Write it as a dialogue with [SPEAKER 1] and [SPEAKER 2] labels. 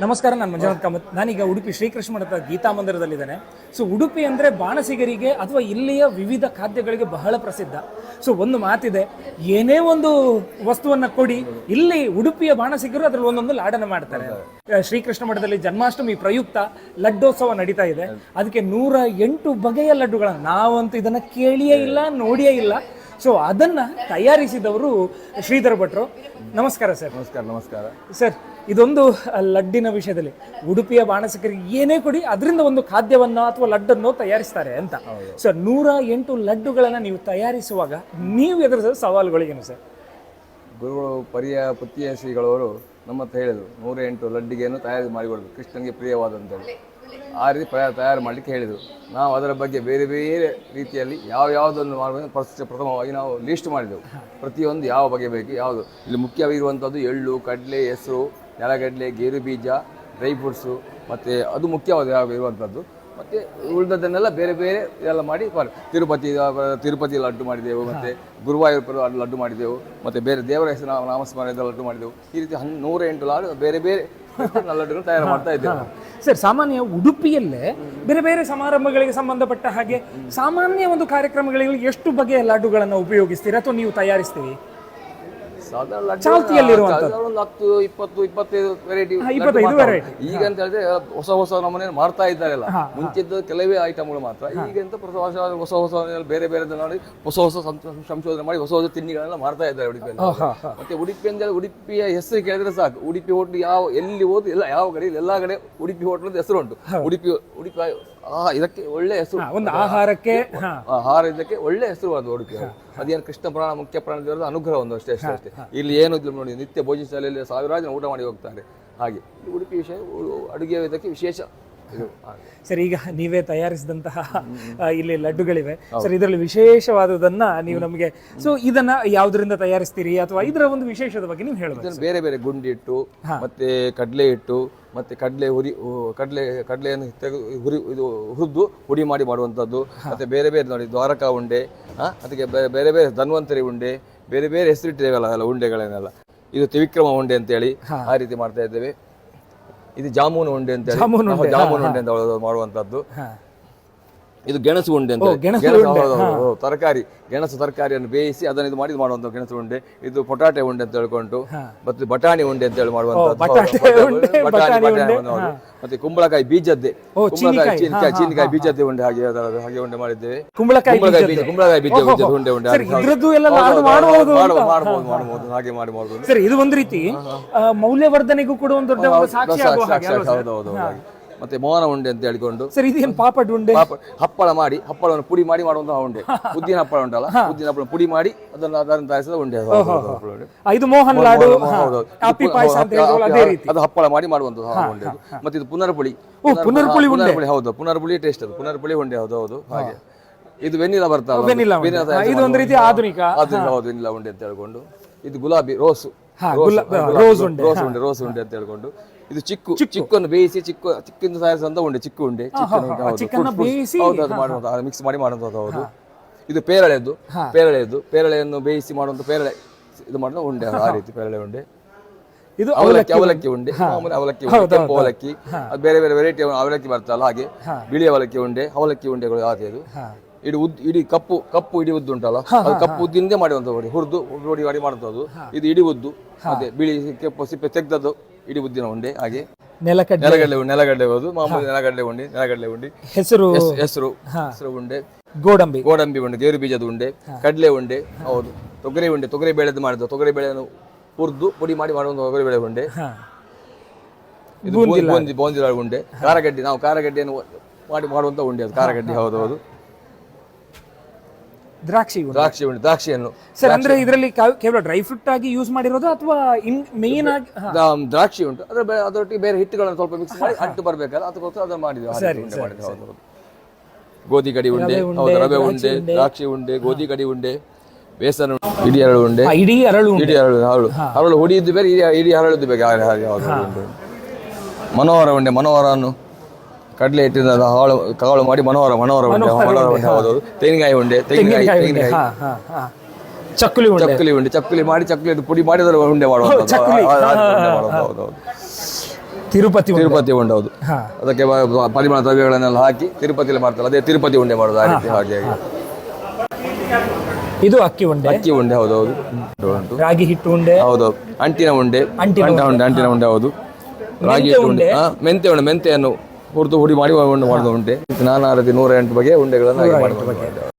[SPEAKER 1] ನಮಸ್ಕಾರ, ನಾನು ಮಂಜುನಾಥ್ ಕಾಮತ್. ನಾನೀಗ ಉಡುಪಿ ಶ್ರೀಕೃಷ್ಣ ಮಠದ ಗೀತಾ ಮಂದಿರದಲ್ಲಿದ್ದೇನೆ. ಸೊ ಉಡುಪಿ ಅಂದರೆ ಬಾಣಸಿಗರಿಗೆ ಅಥವಾ ಇಲ್ಲಿಯ ವಿವಿಧ ಖಾದ್ಯಗಳಿಗೆ ಬಹಳ ಪ್ರಸಿದ್ಧ. ಸೊ ಒಂದು ಮಾತಿದೆ, ಏನೇ ಒಂದು ವಸ್ತುವನ್ನು ಕೊಡಿ, ಇಲ್ಲಿ ಉಡುಪಿಯ ಬಾಣಸಿಗರು ಅದರಲ್ಲಿ ಒಂದೊಂದು ಲಾಡನ್ನು ಮಾಡ್ತಾರೆ. ಶ್ರೀಕೃಷ್ಣ ಮಠದಲ್ಲಿ ಜನ್ಮಾಷ್ಟಮಿ ಪ್ರಯುಕ್ತ ಲಡ್ಡೋತ್ಸವ ನಡೀತಾ ಇದೆ. ಅದಕ್ಕೆ 108 ಬಗೆಯ ಲಡ್ಡುಗಳನ್ನು ನಾವಂತೂ ಇದನ್ನು ಕೇಳಿಯೇ ಇಲ್ಲ, ನೋಡಿಯೇ ಇಲ್ಲ. ಸೊ ಅದನ್ನು ತಯಾರಿಸಿದವರು ಶ್ರೀಧರ ಭಟ್ರು. ನಮಸ್ಕಾರ ಸರ್.
[SPEAKER 2] ನಮಸ್ಕಾರ
[SPEAKER 1] ಸರ್, ಇದೊಂದು ಲಡ್ಡಿನ ವಿಷಯದಲ್ಲಿ ಉಡುಪಿಯ ಬಾಣಸಿಗರಿಗೆ ಏನೇ ಕೊಡಿ ಅದರಿಂದ ಒಂದು ಖಾದ್ಯವನ್ನು ಅಥವಾ ಲಡ್ಡನ್ನು ತಯಾರಿಸ್ತಾರೆ ಅಂತ. ಸೊ 108 ಲಡ್ಡುಗಳನ್ನು ನೀವು ತಯಾರಿಸುವಾಗ ನೀವು ಎದುರಿಸಿದ ಸವಾಲುಗಳು ಏನು ಸರ್?
[SPEAKER 2] ಗುರುಗಳು ಪರಿಯ ಪುತ್ತಿಯ ಶ್ರೀಗಳವರು ನಮ್ಮ ಹತ್ರ ಹೇಳಿದರು, 108 ಲಡ್ಡಿಗೆಯನ್ನು ತಯಾರಿ ಮಾಡಿಕೊಡೋದು ಕೃಷ್ಣನಿಗೆ ಪ್ರಿಯವಾದಂಥದ್ದು. ಆ ರೀತಿ ತಯಾರು ಮಾಡಲಿಕ್ಕೆ ಹೇಳಿದರು. ನಾವು ಅದರ ಬಗ್ಗೆ ಬೇರೆ ಬೇರೆ ರೀತಿಯಲ್ಲಿ ಯಾವುದನ್ನು ಮಾಡಬೇಕು ಪ್ರಥಮವಾಗಿ ನಾವು ಲೀಸ್ಟ್ ಮಾಡಿದೆವು. ಪ್ರತಿಯೊಂದು ಯಾವ ಬಗೆ ಬೇಕು, ಯಾವುದು ಇಲ್ಲಿ ಮುಖ್ಯವಾಗಿರುವಂಥದ್ದು ಎಳ್ಳು, ಕಡಲೆ, ಹೆಸರು, ನೆಲಗಡಲೆ, ಗೇರು ಬೀಜ, ಡ್ರೈ ಫ್ರೂಟ್ಸು, ಮತ್ತು ಅದು ಮುಖ್ಯವಾದ ಇರುವಂಥದ್ದು. ಮತ್ತು ಉಳಿದದ್ದನ್ನೆಲ್ಲ ಬೇರೆ ಬೇರೆ ಇದೆಲ್ಲ ಮಾಡಿ ತಿರುಪತಿ ಲಡ್ಡು ಮಾಡಿದೆವು, ಮತ್ತು ಗುರುವಾಯೂರು ಲಡ್ಡು ಮಾಡಿದೆವು, ಮತ್ತು ಬೇರೆ ದೇವರ ಹೆಸರು ನಾಮಸ್ಮರಣೆದ ಲಡ್ಡು ಮಾಡಿದೆವು. ಈ ರೀತಿ 108 ಲಾಡು ಬೇರೆ ಬೇರೆ ಲಡ್ಡುಗಳು ತಯಾರು ಮಾಡ್ತಾ ಇದ್ದೇವೆ.
[SPEAKER 1] ಸರ್, ಸಾಮಾನ್ಯ ಉಡುಪಿಯಲ್ಲೇ ಬೇರೆ ಬೇರೆ ಸಮಾರಂಭಗಳಿಗೆ ಸಂಬಂಧಪಟ್ಟ ಹಾಗೆ ಸಾಮಾನ್ಯ ಒಂದು ಕಾರ್ಯಕ್ರಮಗಳಿಗೆ ಎಷ್ಟು ಬಗೆಯ ಲಡ್ಡುಗಳನ್ನು ಉಪಯೋಗಿಸ್ತೀರಾ ಅಥವಾ ನೀವು ತಯಾರಿಸ್ತೀವಿ?
[SPEAKER 2] ಸಾಧಾರಣ
[SPEAKER 1] ಚಾಲ್ತಿಯಲ್ಲಿರುವಂಥದ್ದು
[SPEAKER 2] ಒಂದು 10, 20, 25 ವೆರೈಟಿ. ಈಗ ಅಂತ ಹೇಳಿದ್ರೆ ಹೊಸ ನಮೂನೆ ಮಾಡ್ತಾ ಇದ್ದಾರೆಲ್ಲ. ಮುಂಚಿದ್ದ ಕೆಲವೇ ಐಟಮ್ಗಳು ಮಾತ್ರ. ಈಗ ಅಂತ ಹೊಸ ಬೇರೆ ಬೇರೆ ನೋಡಿ ಹೊಸ ಸಂಶೋಧನೆ ಮಾಡಿ ಹೊಸ ತಿಂಡಿಗಳೆಲ್ಲ ಮಾಡ್ತಾ ಇದ್ದಾರೆ ಉಡುಪಿಯಲ್ಲಿ. ಮತ್ತೆ ಉಡುಪಿ ಅಂದ್ರೆ ಉಡುಪಿಯ ಹೆಸರು ಕೇಳಿದ್ರೆ ಸಾಕು. ಉಡುಪಿ ಹೋಟ್ಲು ಎಲ್ಲಿ ಹೋದ್ರು ಎಲ್ಲ ಯಾವ ಕಡೆ ಎಲ್ಲ ಕಡೆ ಉಡುಪಿ ಹೋಟ್ಲ್ ಅಂತ ಹೆಸರು ಉಂಟು. ಉಡುಪಿ ಇದಕ್ಕೆ ಒಳ್ಳೆ ಹೆಸರು,
[SPEAKER 1] ಒಂದು ಆಹಾರಕ್ಕೆ
[SPEAKER 2] ಇದಕ್ಕೆ ಒಳ್ಳೆ ಹೆಸರು ಅದು ಉಡುಪಿ. ಅದೇನು ಕೃಷ್ಣ ಪುರಾಣ ಮುಖ್ಯ ಪ್ರಾಣ ದೇವರದ ಅನುಗ್ರಹ ಒಂದು ಅಷ್ಟೇ. ಇಲ್ಲಿ ಏನು ನೋಡಿ, ನಿತ್ಯ ಭೋಜನ ಶಾಲೆಯಲ್ಲಿ 1000 ಜನ ಊಟ ಮಾಡಿ ಹೋಗ್ತಾರೆ. ಹಾಗೆ ಉಡುಪಿ ವಿಷಯ ಅಡುಗೆ ಇದಕ್ಕೆ ವಿಶೇಷ.
[SPEAKER 1] ಸರ್, ಈಗ ನೀವೇ ತಯಾರಿಸಿದಂತಹ ಇಲ್ಲಿ ಲಡ್ಡುಗಳಿವೆ ಸರ್. ಇದರಲ್ಲಿ ವಿಶೇಷವಾದದನ್ನ ನೀವು ನಮಗೆ, ಸೊ ಇದನ್ನ ಯಾವುದರಿಂದ ತಯಾರಿಸ್ತೀರಿ ಅಥವಾ ಇದರ ಒಂದು ವಿಶೇಷದ ಬಗ್ಗೆ ನೀವು ಹೇಳಬೇಕು.
[SPEAKER 2] ಬೇರೆ ಬೇರೆ ಗುಂಡಿ ಹಿಟ್ಟು, ಮತ್ತೆ ಕಡಲೆ ಹಿಟ್ಟು, ಮತ್ತೆ ಕಡಲೆಯನ್ನು ಹುರಿದು ಹುಡಿ ಮಾಡಿ ಮಾಡುವಂಥದ್ದು. ಮತ್ತೆ ಬೇರೆ ಬೇರೆ ನೋಡಿ ದ್ವಾರಕಾ ಉಂಡೆ, ಅದಕ್ಕೆ ಬೇರೆ ಬೇರೆ ಧನ್ವಂತರಿ ಉಂಡೆ, ಬೇರೆ ಬೇರೆ ಹೆಸರಿಟ್ಟಿದ್ದೇವಲ್ಲ ಉಂಡೆಗಳನ್ನೆಲ್ಲ. ಇದು ತ್ರಿವಿಕ್ರಮ ಉಂಡೆ ಅಂತೇಳಿ ಆ ರೀತಿ ಮಾಡ್ತಾ ಇದ್ದೇವೆ. ಇದು ಜಾಮೂನು ಉಂಡೆ ಅಂತ ಮಾಡುವಂತದ್ದು. ಇದು ಗೆಣಸು ಉಂಡೆ ಅಂತ ತರಕಾರಿಯನ್ನು ಬೇಯಿಸಿ ಅದನ್ನು ಇದು ಮಾಡಿ ಮಾಡುವಂತ ಗೆಣಸು ಉಂಡೆ. ಇದು ಪೊಟಾಟೆ ಉಂಡೆ ಅಂತ ಹೇಳ್ಕೊಂಡು, ಮತ್ತೆ ಬಟಾಣಿ ಉಂಡೆ ಅಂತ ಹೇಳಿ ಮಾಡುವಂತದ್ದು. ಮತ್ತೆ ಕುಂಬಳಕಾಯಿ ಬೀಜದ್ದೇ, ಚೀನಿಕಾಯಿ ಬೀಜದ್ದೇ ಉಂಡೆ ಹಾಗೆ ಉಂಡೆ ಮಾಡಿದ್ದೇವೆ.
[SPEAKER 1] ಕುಂಬಳಕಾಯಿ
[SPEAKER 2] ಬೀಜ ಉಂಡೆ ಮಾಡಬಹುದು, ಹಾಗೆ ಮಾಡಬಹುದು.
[SPEAKER 1] ಸರ್, ಇದು ಒಂದು ರೀತಿ ಮೌಲ್ಯವರ್ಧನೆಗೂ ಕೂಡ ಒಂದು ದೊಡ್ಡ ಸಾಕ್ಷಿ.
[SPEAKER 2] ಹೌದೌದು. ಮತ್ತೆ ಮೋಹನ ಉಂಡೆ ಅಂತ ಹೇಳಿಕೊಂಡು,
[SPEAKER 1] ಸರ್ ಇದೇನು ಪಾಪಡ್ ಉಂಡೆ?
[SPEAKER 2] ಹಪ್ಪಳ ಮಾಡಿ ಹಪ್ಪಳವನ್ನು ಪುಡಿ ಮಾಡಿ ಮಾಡುವಂತಹ ಉಂಡೆ. ಉದ್ದಿನ ಹಪ್ಪಳ ಉಂಟಲ್ಲ, ಉದ್ದಿನ ಹಪ್ಪಳ ಪುಡಿ ಮಾಡಿ ಅದನ್ನು ತಯಾರಿಸಿದ ಉಂಡೆ.
[SPEAKER 1] ಇದು ಮೋಹನ್ ಲಾಡು,
[SPEAKER 2] ಅದು ಹಪ್ಪಳ ಮಾಡಿ ಮಾಡುವಂತಹ ಉಂಡೆ. ಮತ್ತೆ ಇದು ಪುನರ್ಪುಳಿ. ಹೌದು, ಪುನರ್ಪುಳಿ ಟೇಸ್ಟ್ ಅದು. ಪುನರ್ಪುಳಿ ಉಂಡೆ. ಹೌದು. ಹಾಗೆ ಇದು ವೆನಿಲಾ ಬರ್ತದೆ,
[SPEAKER 1] ಇದು ಒಂದು ರೀತಿ ಆಧುನಿಕ.
[SPEAKER 2] ಹೌದು, ವೆನಿಲಾ ಉಂಡೆ ಅಂತ ಹೇಳ್ಕೊಂಡು. ಇದು ಗುಲಾಬಿ ರೋಸ್ ಉಂಡೆ ಅಂತ ಹೇಳ್ಕೊಂಡು. ಇದು ಚಿಕ್ಕನ್ನು ಬೇಯಿಸಿ ಚಿಕ್ಕಿಂದ ತಯಾರಿಸಿದಂತ ಉಂಡೆ, ಚಿಕ್ಕು ಉಂಡೆ, ಮಿಕ್ಸ್ ಮಾಡಿ ಮಾಡುವಂಥದ್ದು. ಹೌದು. ಇದು ಪೇರಳೆಯನ್ನು ಬೇಯಿಸಿ ಮಾಡುವಂತ ಪೇರಳೆ ಇದು ಮಾಡುವ ಉಂಡೆ. ಆ ರೀತಿ ಪೇರಳೆ ಉಂಡೆ. ಇದು ಅವಲಕ್ಕಿ ಉಂಡೆ, ಮಾಮೂಲಿ ಅವಲಕ್ಕಿ ಉಂಡೆ, ಕೆಂಪು ಅವಲಕ್ಕಿ, ಅದು ಬೇರೆ ಬೇರೆ ವೆರೈಟಿ ಅವಲಕ್ಕಿ ಬರ್ತಲ್ಲ ಹಾಗೆ. ಬಿಳಿ ಅವಲಕ್ಕಿ ಉಂಡೆ, ಅವಲಕ್ಕಿ ಉಂಡೆಗಳು ಹಾಗೆ. ಅದು ಇಡೀ ಕಪ್ಪು ಇಡೀ ಉದ್ದು ಉಂಟಲ್ಲ, ಅದು ಕಪ್ಪು ಉದ್ದಿನಿಂದ ಮಾಡುವಂಥದ್ದು, ಹುರಿದು ರೋಡಿ ಮಾಡಿ ಮಾಡುವಂಥದ್ದು. ಇದು ಇಡೀ ಉದ್ದು, ಅದೇ ಬಿಳಿ ಕೆಂಪು ಸಿಪ್ಪೆ ತೆಗೆದದ್ದು ಇಡೀ ಉದ್ದಿನ ಉಂಡೆ. ಹಾಗೆ ನೆಲಗಡಲೆ ಹೌದು, ಮಾಮೂಲಿ ನೆಲಗಡಲೆ ಉಂಡೆ, ಹೆಸರು ಉಂಡೆ, ಗೋಡಂಬಿ ಉಂಡೆ, ಗೇರು ಬೀಜದ ಉಂಡೆ, ಕಡಲೆ ಉಂಡೆ. ಹೌದು. ತೊಗರಿ ಬೇಳೆದು ಮಾಡಿದ್ದು, ತೊಗರಿ ಬೇಳೆಯನ್ನು ಹುರಿದು ಪುಡಿ ಮಾಡಿ ಮಾಡುವಂಥ ತೊಗರಿ ಬೇಳೆ ಉಂಡೆ. ಇದು ಬೂಂದಿ ಉಂಡೆ. ಖಾರಗಡ್ಡೆಯನ್ನು ಮಾಡಿ ಮಾಡುವಂಥ ಉಂಡೆ ಅದು ಖಾರಗಡ್ಡೆ. ಹೌದು. ದ್ರಾಕ್ಷಿಯನ್ನು
[SPEAKER 1] ಸರ್, ಅಂದ್ರೆ ಇದರಲ್ಲಿ ಕೇವಲ ಡ್ರೈ ಫ್ರೂಟ್ ಆಗಿ ಯೂಸ್ ಮಾಡಿರೋದು ಅಥವಾ ಮೇನ್ ಆಗಿ?
[SPEAKER 2] ದ್ರಾಕ್ಷಿ ಉಂಟು, ಅದರೊಟ್ಟಿಗೆ ಬೇರೆ ಹಿಟ್ಟುಗಳನ್ನು ಸ್ವಲ್ಪ ಮಿಕ್ಸ್ ಮಾಡಿ ಅಂಟು ಬರ್ಬೇಕಲ್ಲ, ಅದಕ್ಕೋಸ್ಕರ ಅದನ್ನು ಮಾಡಿದ್ವಿ. ಗೋಧಿ ಕಡಿ ಉಂಡೆ, ರವೆ ಉಂಡೆ, ದ್ರಾಕ್ಷಿ ಉಂಡೆ, ಗೋಧಿ ಕಡಿ ಉಂಡೆ, ಬೇಸನ್ ಉಂಡೆ, ಇಡೀ ಹರಳು ಹುಡಿಯಿದ್ದು ಬೇರೆ, ಇಡೀ ಹರಳುದು ಬೇರೆ. ಮನೋಹರ ಉಂಡೆ, ಮನೋಹರನ್ನು ಕಡಲೆ ಹಿಟ್ಟಿನ ಕಾಳು ಮಾಡಿ ಮನೋಹರ ಉಂಡೆ. ಹೌದು. ತೆಂಗಿನಕಾಯಿ ಉಂಡೆ, ಚಕ್ಕುಲಿ ಮಾಡಿ ಚಕ್ಕುಲಿ ಪುಡಿ ಮಾಡಿ ಅದರ ಉಂಡೆ ಮಾಡುವಂಥದ್ದು.
[SPEAKER 1] ತಿರುಪತಿ ಉಂಡೆ.
[SPEAKER 2] ತಿರುಪತಿ ಉಂಡೆ ಹೌದು.
[SPEAKER 1] ಹಾ.
[SPEAKER 2] ಅದಕ್ಕೆ ಪರಿಮಳ ದ್ರವ್ಯಗಳನ್ನೆಲ್ಲ ಹಾಕಿ ತಿರುಪತಿಯಲ್ಲಿ ಮಾಡ್ತಾರೆ, ಅದೇ ತಿರುಪತಿ ಉಂಡೆ ಮಾಡೋದು ಆ ರೀತಿ. ಹಾಗೆ
[SPEAKER 1] ಇದು ಅಕ್ಕಿ ಉಂಡೆ.
[SPEAKER 2] ಅಕ್ಕಿ ಉಂಡೆ ಹೌದೌದು. ಉಂಟು
[SPEAKER 1] ರಾಗಿ ಹಿಟ್ಟು ಉಂಡೆ.
[SPEAKER 2] ಹೌದೌದು. ಅಂಟಿನ ಉಂಡೆ.
[SPEAKER 1] ಅಂಟಿನ
[SPEAKER 2] ಉಂಡೆ ಹೌದು. ರಾಗಿ ಹಿಟ್ಟು ಉಂಡೆ. ಮೆಂತೆ ಉಂಡೆ. ಮೆಂತೆಯನ್ನು ಹುರಿದು ಹುಡಿ ಮಾಡಿ ಮಾಡಿದ ಉಂಡೆ. ನಾನಾ ರೀತಿ 108 ಬಗೆಯ ಉಂಡೆಗಳನ್ನು ಹಾಗೆ ಮಾಡ್ತಾರೆ.